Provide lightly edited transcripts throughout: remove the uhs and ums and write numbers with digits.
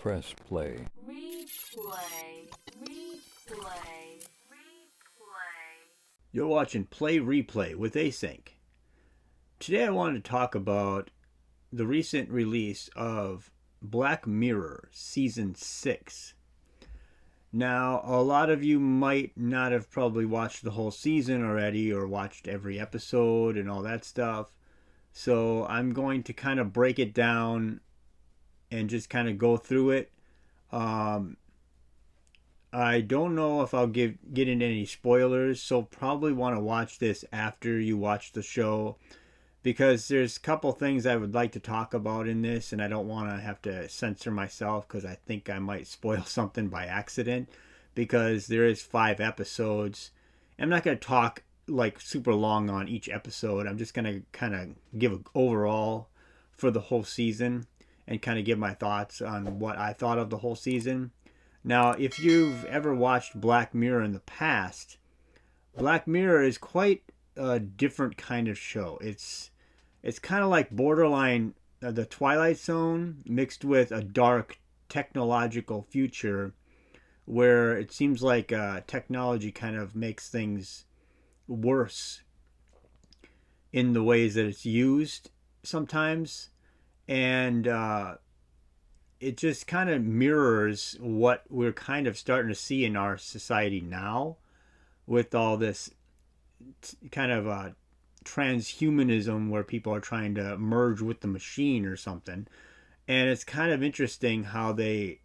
Press play. Replay, replay, replay. You're watching Play Replay with Async. Today I wanted to talk about the recent release of Black Mirror Season 6. Now, a lot of you might not have probably watched the whole season already or watched every episode and all that stuff. So I'm going to kind of break it down and just kind of go through it. I don't know if I'll get into any spoilers, so probably want to watch this after you watch the show, because there's a couple things I would like to talk about in this, and I don't want to have to censor myself because I think I might spoil something by accident, because there is 5 episodes. I'm not going to talk like super long on each episode. I'm just going to kind of give an overall for the whole season and kind of give my thoughts on what I thought of the whole season. Now, if you've ever watched Black Mirror in the past, Black Mirror is quite a different kind of show. It's kind of like borderline the Twilight Zone mixed with a dark technological future where it seems like technology kind of makes things worse in the ways that it's used sometimes. And it just kind of mirrors what we're kind of starting to see in our society now with all this kind of transhumanism where people are trying to merge with the machine or something. And it's kind of interesting how they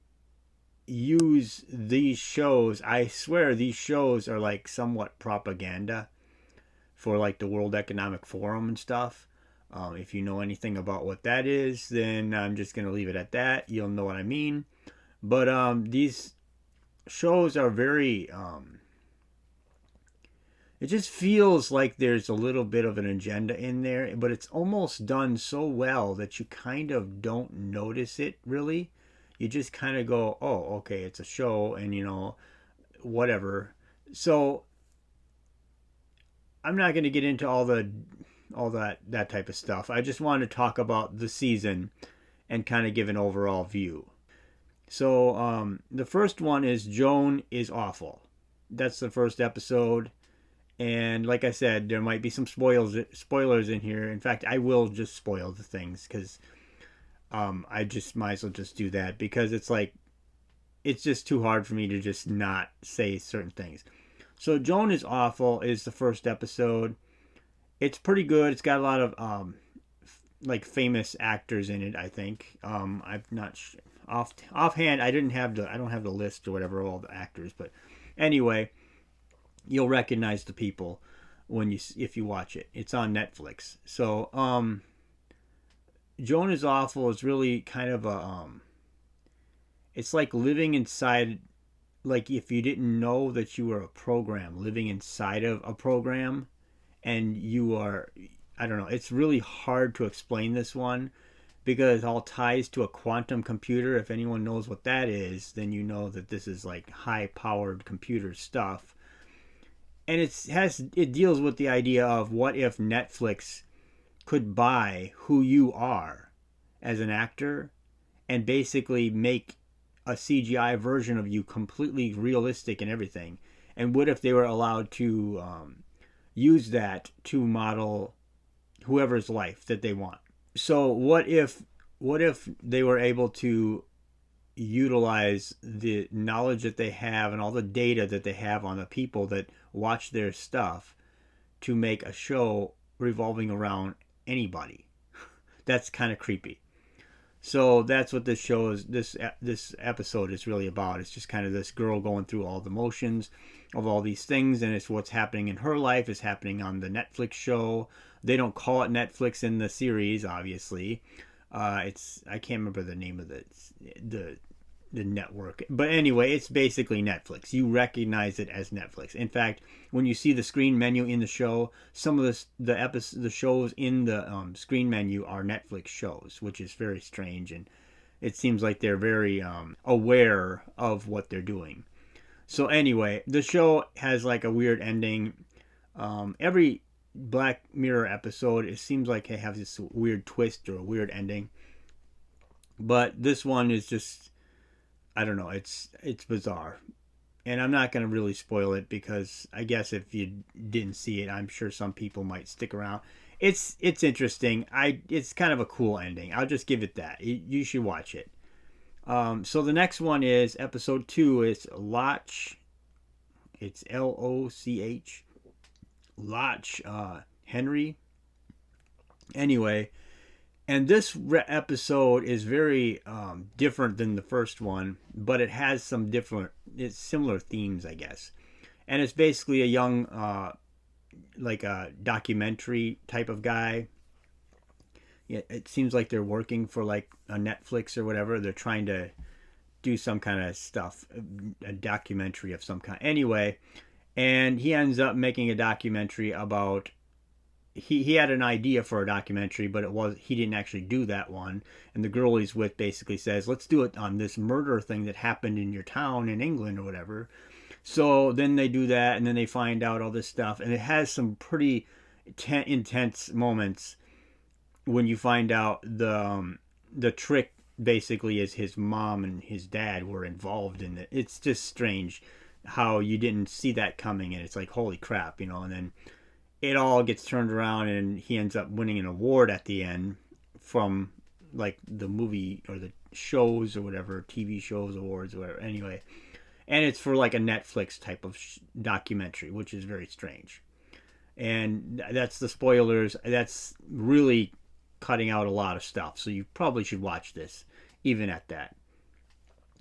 use these shows. I swear these shows are like somewhat propaganda for like the World Economic Forum and stuff. If you know anything about what that is, then I'm just going to leave it at that. You'll know what I mean. But these shows are very... it just feels like there's a little bit of an agenda in there, but it's almost done so well that you kind of don't notice it, really. You just kind of go, oh, okay, it's a show, and, you know, whatever. So I'm not going to get into all that type of stuff. I just wanted to talk about the season and kind of give an overall view. So the first one is Joan is Awful. That's the first episode. And like I said, there might be some spoilers in here. In fact, I will just spoil the things because I just might as well just do that, because it's like, it's just too hard for me to just not say certain things. So Joan is Awful is the first episode. It's pretty good. It's got a lot of like famous actors in it, I think. I'm not offhand. I don't have the list or whatever of all the actors, but anyway, you'll recognize the people if you watch it. It's on Netflix. So Joan is Awful is really kind of it's like living inside, like if you didn't know that you were a program, living inside of a program. And you are, I don't know, it's really hard to explain this one because it all ties to a quantum computer. If anyone knows what that is, then you know that this is like high-powered computer stuff. And it deals with the idea of what if Netflix could buy who you are as an actor and basically make a CGI version of you completely realistic and everything. And what if they were allowed to use that to model whoever's life that they want? So what if they were able to utilize the knowledge that they have and all the data that they have on the people that watch their stuff to make a show revolving around anybody? That's kind of creepy. So that's what this show is. This episode is really about. It's just kind of this girl going through all the motions of all these things, and it's what's happening in her life is happening on the Netflix show. They don't call it Netflix in the series, obviously. I can't remember the name of the network, but anyway, it's basically Netflix. You recognize it as Netflix. In fact, when you see the screen menu in the show, some of the shows in the screen menu are Netflix shows, which is very strange, and it seems like they're very aware of what they're doing. So anyway, the show has like a weird ending. Every Black Mirror episode, it seems like it has this weird twist or a weird ending, but this one is just I don't know. It's bizarre, and I'm not going to really spoil it because I guess if you didn't see it, I'm sure some people might stick around. It's interesting. It's kind of a cool ending. I'll just give it that. You should watch it. So the next one is episode 2. It's Loch. It's Loch. Loch Henry. Anyway, and this episode is very different than the first one, but it has some it's similar themes, I guess. And it's basically a young, like a documentary type of guy. Yeah, it seems like they're working for like a Netflix or whatever. They're trying to do some kind of stuff, a documentary of some kind. Anyway, and he ends up making a documentary about he had an idea for a documentary, but he didn't actually do that one. And the girl he's with basically says, let's do it on this murder thing that happened in your town in England or whatever. So then they do that, and then they find out all this stuff, and it has some pretty intense moments when you find out the trick basically is his mom and his dad were involved in it. It's just strange how you didn't see that coming, and it's like, holy crap, and then it all gets turned around, and he ends up winning an award at the end from like the movie or the shows or whatever, TV shows awards or whatever. Anyway, and it's for like a Netflix type of documentary, which is very strange. And that's the spoilers. That's really cutting out a lot of stuff, so you probably should watch this even at that.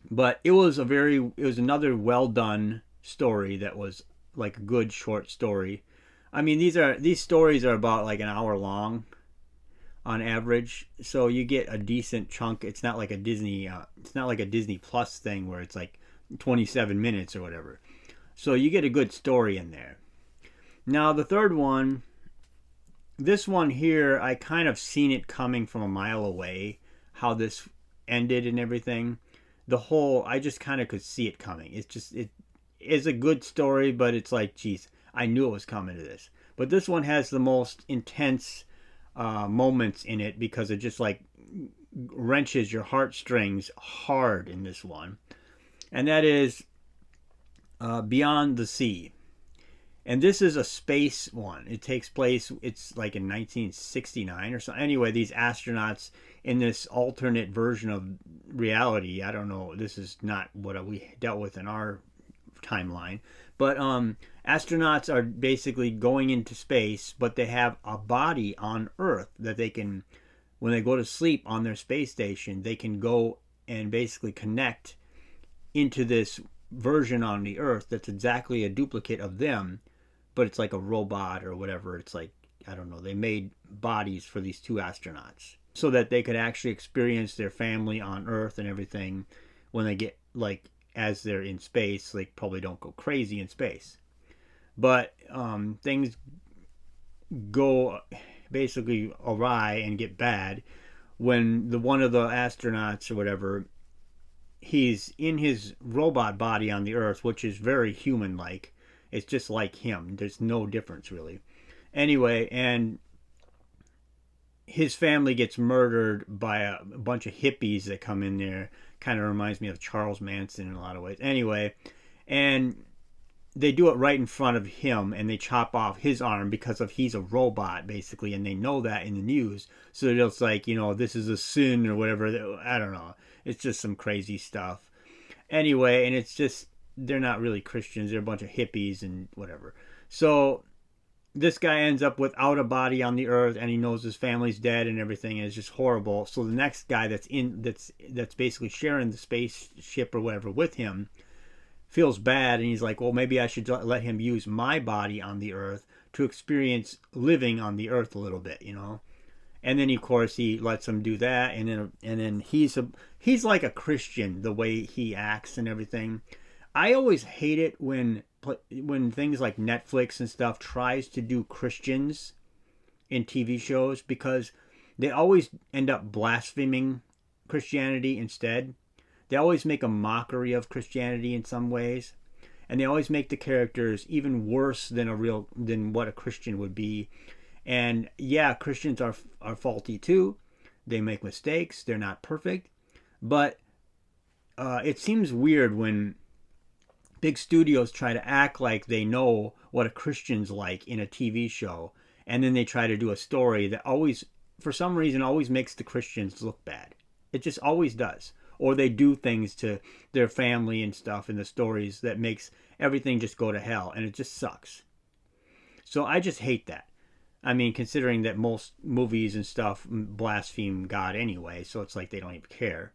But it was another well done story that was like a good short story. I mean, these stories are about like an hour long on average, so you get a decent chunk. It's not like a Disney Plus thing where it's like 27 minutes or whatever. So you get a good story in there. Now the third one, this one here, I kind of seen it coming from a mile away, how this ended and everything. I just kind of could see it coming. It is a good story, but it's like, geez, I knew it was coming to this. But this one has the most intense moments in it because it just like wrenches your heartstrings hard in this one. And that is Beyond the Sea. And this is a space one. It takes place, it's like in 1969 or so. Anyway, these astronauts in this alternate version of reality. I don't know. This is not what we dealt with in our timeline. But astronauts are basically going into space, but they have a body on Earth that they can, when they go to sleep on their space station, they can go and basically connect into this version on the Earth that's exactly a duplicate of them, but it's like a robot or whatever. It's like, I don't know, they made bodies for these two astronauts so that they could actually experience their family on Earth and everything when they get, like, as they're in space. They probably don't go crazy in space. But things go basically awry and get bad when one of the astronauts or whatever, he's in his robot body on the Earth, which is very human-like. It's just like him. There's no difference, really. Anyway, and his family gets murdered by a bunch of hippies that come in there. Kind of reminds me of Charles Manson in a lot of ways. Anyway, and they do it right in front of him, and they chop off his arm because he's a robot, basically, and they know that in the news. So it's like, this is a sin or whatever. I don't know. It's just some crazy stuff. Anyway, and it's just, they're not really Christians. They're a bunch of hippies and whatever. So this guy ends up without a body on the Earth, and he knows his family's dead and everything, and it's just horrible. So the next guy that's basically sharing the spaceship or whatever with him feels bad, and he's like, well, maybe I should let him use my body on the Earth to experience living on the Earth a little bit, And then, of course, he lets him do that, and then he's like a Christian, the way he acts and everything. I always hate it when things like Netflix and stuff tries to do Christians in TV shows, because they always end up blaspheming Christianity instead. They always make a mockery of Christianity in some ways, and they always make the characters even worse than what a Christian would be. And yeah, Christians are faulty too. They make mistakes. They're not perfect, but it seems weird when big studios try to act like they know what a Christian's like in a TV show, and then they try to do a story that always, for some reason, always makes the Christians look bad. It just always does. Or they do things to their family and stuff in the stories that makes everything just go to hell, and it just sucks. So I just hate that. I mean, considering that most movies and stuff blaspheme God anyway, so it's like they don't even care.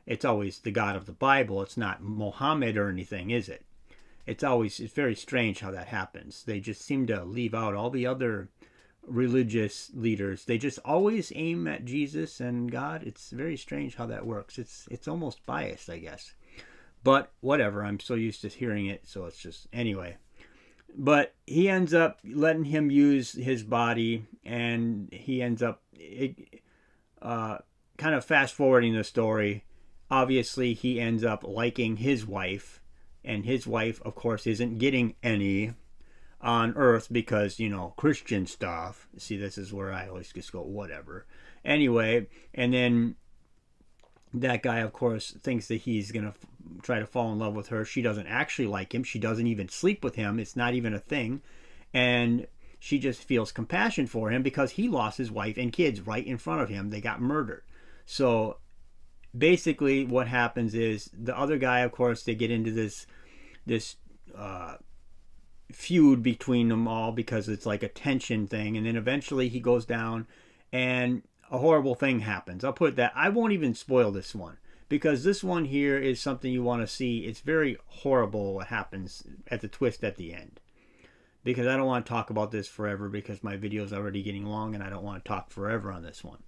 It's always the God of the Bible. It's not Mohammed or anything, is it? It's very strange how that happens. They just seem to leave out all the other religious leaders. They just always aim at Jesus and God. It's very strange how that works. It's almost biased, I guess. But whatever, I'm so used to hearing it, so it's just anyway. But he ends up letting him use his body, and he ends up kind of fast forwarding the story. Obviously, he ends up liking his wife, and his wife, of course, isn't getting any on Earth because, Christian stuff. See, this is where I always just go, whatever. Anyway, and then that guy, of course, thinks that he's going to try to fall in love with her. She doesn't actually like him. She doesn't even sleep with him. It's not even a thing. And she just feels compassion for him because he lost his wife and kids right in front of him. They got murdered. So basically what happens is the other guy, of course, they get into this feud between them all because it's like a tension thing, and then eventually he goes down and a horrible thing happens. I'll put that. I won't even spoil this one because this one here is something you want to see. It's very horrible what happens at the twist at the end, because I don't want to talk about this forever because my video is already getting long and I don't want to talk forever on this one.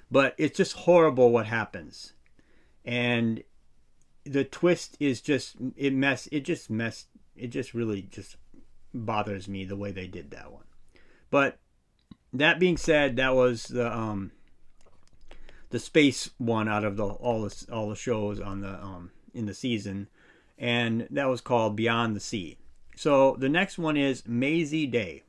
But it's just horrible what happens. And the twist is just, it just really just bothers me the way they did that one. But that being said, that was the space one out of all the shows on the in the season, and that was called Beyond the Sea. So the next one is Maisie Day.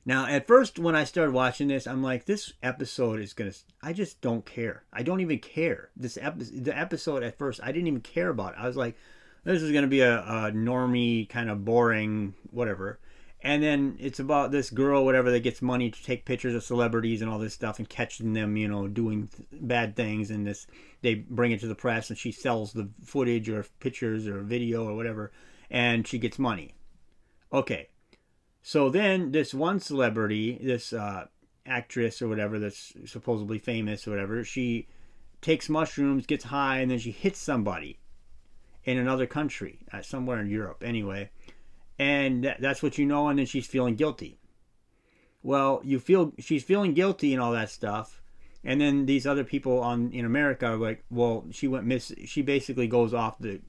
Now, at first, when I started watching this, I'm like, this episode is going to... I just don't care. I don't even care. The episode, at first, I didn't even care about it. I was like, this is going to be a normie, kind of boring, whatever. And then it's about this girl, whatever, that gets money to take pictures of celebrities and all this stuff and catching them, doing bad things. And they bring it to the press, and she sells the footage or pictures or video or whatever, and she gets money. Okay. So then this one celebrity, this actress or whatever that's supposedly famous or whatever, she takes mushrooms, gets high, and then she hits somebody in another country, somewhere in Europe anyway. And that's what and then she's feeling guilty. Well, she's feeling guilty and all that stuff. And then these other people in America are like, well, she basically goes off the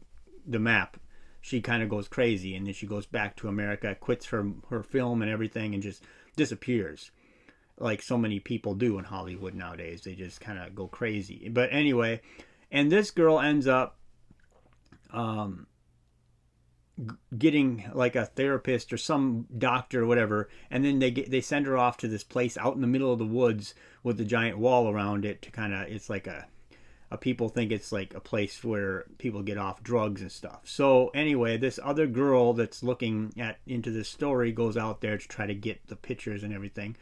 map. She kind of goes crazy, and then she goes back to America, quits her film and everything, and just disappears, like so many people do in Hollywood nowadays. They just kind of go crazy. But anyway, and this girl ends up getting like a therapist or some doctor or whatever, and then they send her off to this place out in the middle of the woods with a giant wall around it to kind of, it's like a people think it's like a place where people get off drugs and stuff. So anyway, this other girl that's looking into this story goes out there to try to get the pictures and everything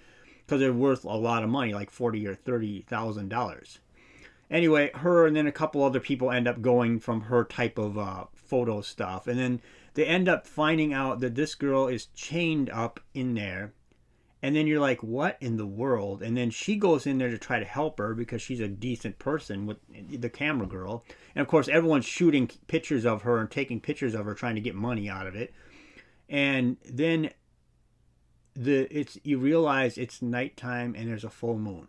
because they're worth a lot of money, like $40,000 or $30,000. Anyway, her and then a couple other people end up going from her type of photo stuff, and then they end up finding out that this girl is chained up in there. And then you're like, what in the world? And then she goes in there to try to help her because she's a decent person, with the camera girl. And of course, everyone's shooting pictures of her and taking pictures of her, trying to get money out of it. And then you realize it's nighttime and there's a full moon.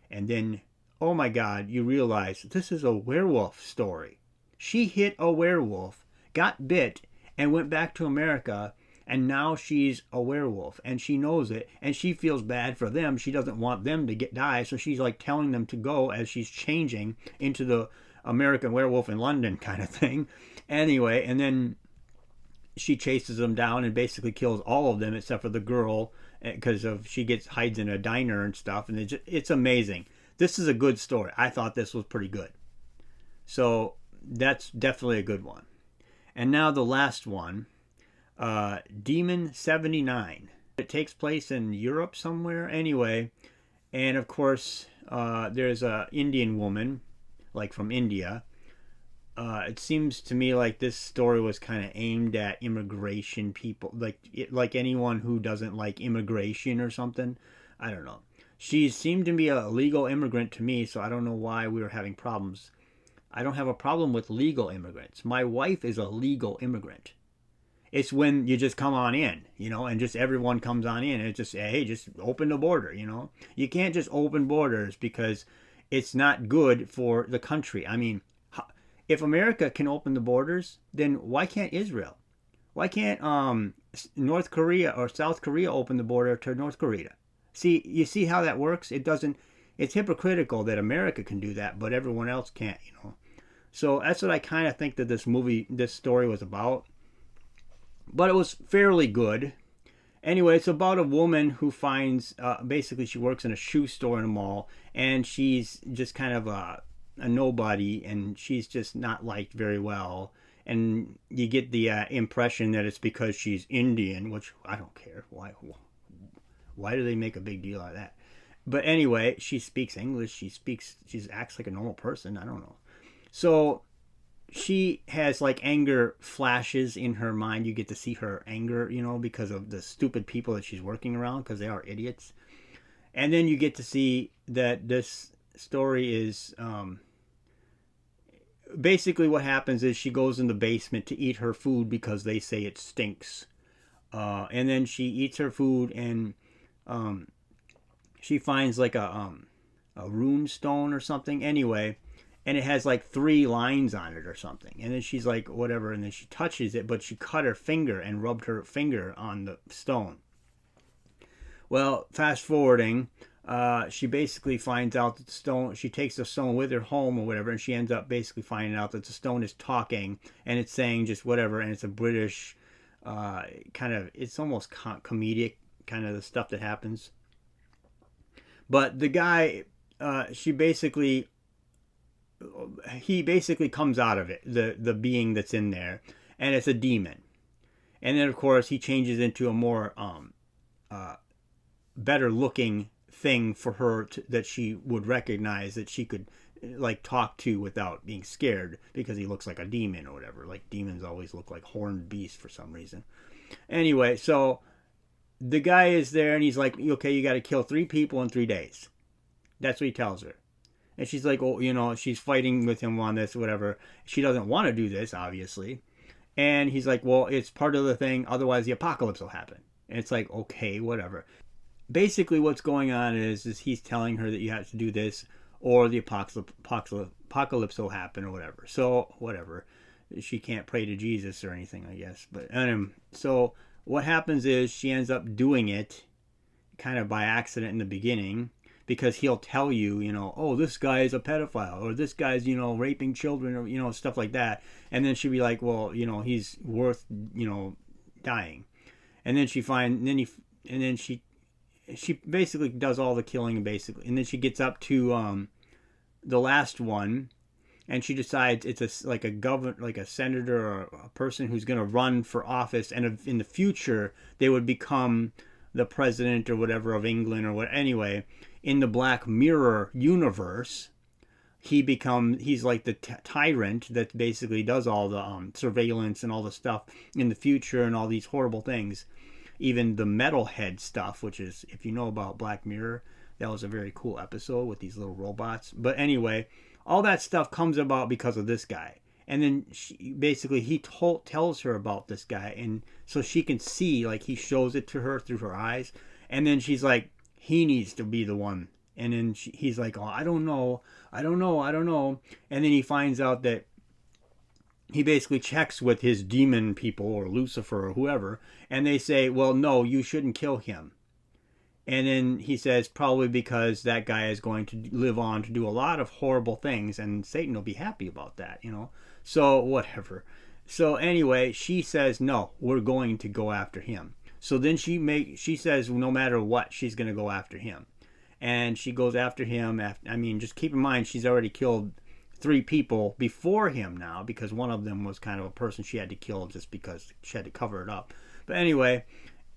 And then, oh my God, you realize this is a werewolf story. She hit a werewolf, got bit, and went back to America. And now she's a werewolf, and she knows it, and she feels bad for them. She doesn't want them to die, so she's like telling them to go as she's changing into the American Werewolf in London kind of thing. Anyway, and then she chases them down and basically kills all of them except for the girl, because she hides in a diner and stuff, and it's amazing. This is a good story. I thought this was pretty good. So that's definitely a good one. And now the last one, Demon 79. It takes place in Europe somewhere anyway. And of course, there's a Indian woman, like from India. It seems to me like this story was kind of aimed at immigration people, like anyone who doesn't like immigration or something. I don't know. She seemed to be a legal immigrant to me, so I don't know why we were having problems. I don't have a problem with legal immigrants. My wife is a legal immigrant. It's when you just come on in, and just everyone comes on in. And it's just, hey, just open the border, You can't just open borders because it's not good for the country. I mean, if America can open the borders, then why can't Israel? Why can't North Korea or South Korea open the border to North Korea? See, you see how that works? It doesn't. It's hypocritical that America can do that, but everyone else can't. So that's what I kind of think that this story was about. But it was fairly good. Anyway, it's about a woman who finds, basically she works in a shoe store in a mall, and she's just kind of a nobody, and she's just not liked very well. And you get the impression that it's because she's Indian, which I don't care. Why do they make a big deal out of that? But anyway, she speaks English. She acts like a normal person. I don't know. So she has like anger flashes in her mind. You get to see her anger, because of the stupid people that she's working around, because they are idiots. And then you get to see that this story is basically what happens is she goes in the basement to eat her food because they say it stinks. And then she eats her food, and she finds like a rune stone or something. Anyway, and it has like 3 lines on it or something. And then she's like, whatever. And then she touches it, but she cut her finger and rubbed her finger on the stone. Well, fast forwarding, she basically finds out that the stone, she takes the stone with her home or whatever, and she ends up basically finding out that the stone is talking, and it's saying just whatever, and it's a British kind of, it's almost comedic kind of the stuff that happens. But the guy, he basically comes out of it, the being that's in there, and it's a demon. And then of course he changes into a more better looking thing for her that she would recognize, that she could like talk to without being scared, because he looks like a demon or whatever. Like demons always look like horned beasts for some reason. Anyway, so the guy is there, and he's like, okay, you got to kill 3 people in 3 days. That's what he tells her. And she's like, oh, she's fighting with him on this, whatever. She doesn't want to do this, obviously. And he's like, well, it's part of the thing, otherwise the apocalypse will happen. And it's like, okay, whatever. Basically what's going on is he's telling her that you have to do this, or the apocalypse will happen, or whatever. So, whatever. She can't pray to Jesus or anything, I guess. But so what happens is she ends up doing it kind of by accident in the beginning, because he'll tell you, oh, this guy is a pedophile, or this guy's, raping children, or, stuff like that. And then she'll be like, well, he's worth, dying. And then she basically does all the killing, basically. And then she gets up to the last one, and she decides it's like a senator or a person who's going to run for office, and in the future they would become the president or whatever of England or what. Anyway, in the BlackMirror universe, he's like the tyrant that basically does all the surveillance and all the stuff in the future and all these horrible things. Even the metalhead stuff, which is, if you know about Black Mirror, that was a very cool episode with these little robots. But anyway, all that stuff comes about because of this guy. And then he tells her about this guy, and so she can see, like, he shows it to her through her eyes. And then she's like, he needs to be the one. And then he's like, oh, I don't know. And then he finds out that he basically checks with his demon people, or Lucifer or whoever, and they say, well, no, you shouldn't kill him. And then he says, probably because that guy is going to live on to do a lot of horrible things, and Satan will be happy about that, So whatever. So anyway, she says, no, we're going to go after him. So then she says no matter what, she's going to go after him. And she goes after him. Just keep in mind, she's already killed three people before him now, because one of them was kind of a person she had to kill just because she had to cover it up. But anyway,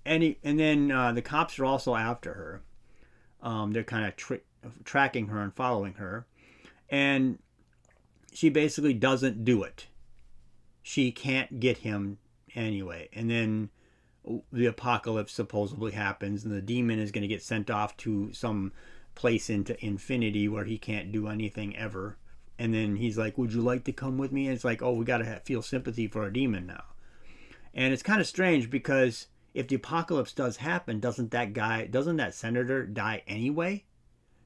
and then the cops are also after her. They're kind of tracking her and following her, and she basically doesn't do it. She can't get him anyway. And then the apocalypse supposedly happens, and the demon is going to get sent off to some place into infinity where he can't do anything ever. And then he's like, would you like to come with me? And it's like, oh, we got to feel sympathy for a demon now. And it's kind of strange because if the apocalypse does happen, doesn't that senator die anyway?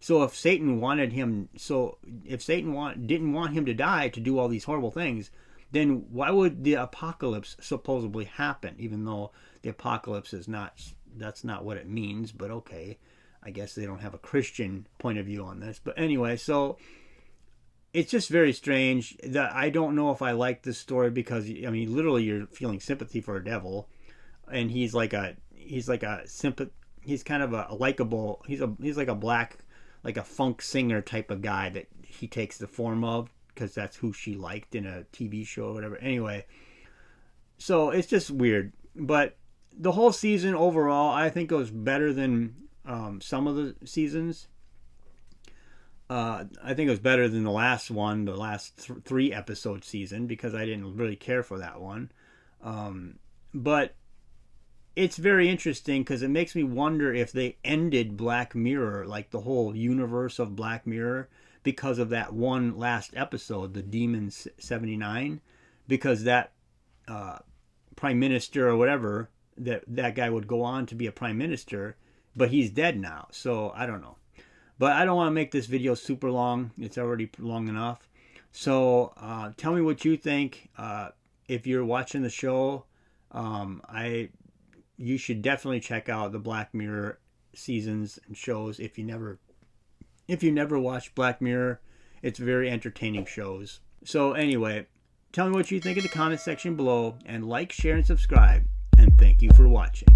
So if Satan wanted him, didn't want him to die to do all these horrible things, then why would the apocalypse supposedly happen? Even though the apocalypse that's not what it means, but okay. I guess they don't have a Christian point of view on this. But anyway, so it's just very strange that I don't know if I like this story because, I mean, literally you're feeling sympathy for a devil, and he's kind of a likable, he's like a black, like a funk singer type of guy that he takes the form of because that's who she liked in a TV show or whatever. Anyway, so it's just weird. But the whole season overall, I think it was better than some of the seasons. I think it was better than the last one, the last 3 episode season, because I didn't really care for that one. But it's very interesting because it makes me wonder if they ended Black Mirror, like the whole universe of Black Mirror, because of that one last episode, the Demon 79, because that prime minister or whatever, that guy would go on to be a prime minister, but he's dead now. So I don't know. But I don't want to make this video super long. It's already long enough. So tell me what you think. If you're watching the show, you should definitely check out the Black Mirror seasons and shows. If you never watched Black Mirror, it's very entertaining shows. So anyway, tell me what you think in the comment section below, and like, share, and subscribe. And thank you for watching.